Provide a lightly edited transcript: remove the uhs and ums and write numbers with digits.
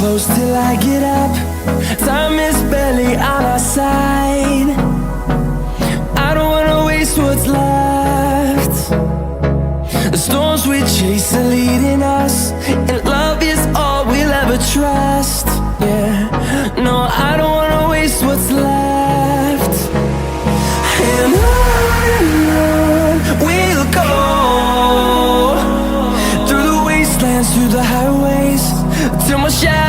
close till I get up. Time is barely on our side. I don't wanna waste what's left. The storms we chase are leading us, and love is all we'll ever trust. Yeah, no, I don't wanna waste what's left. And on we'll go, through the wastelands, through the highways, till my shadow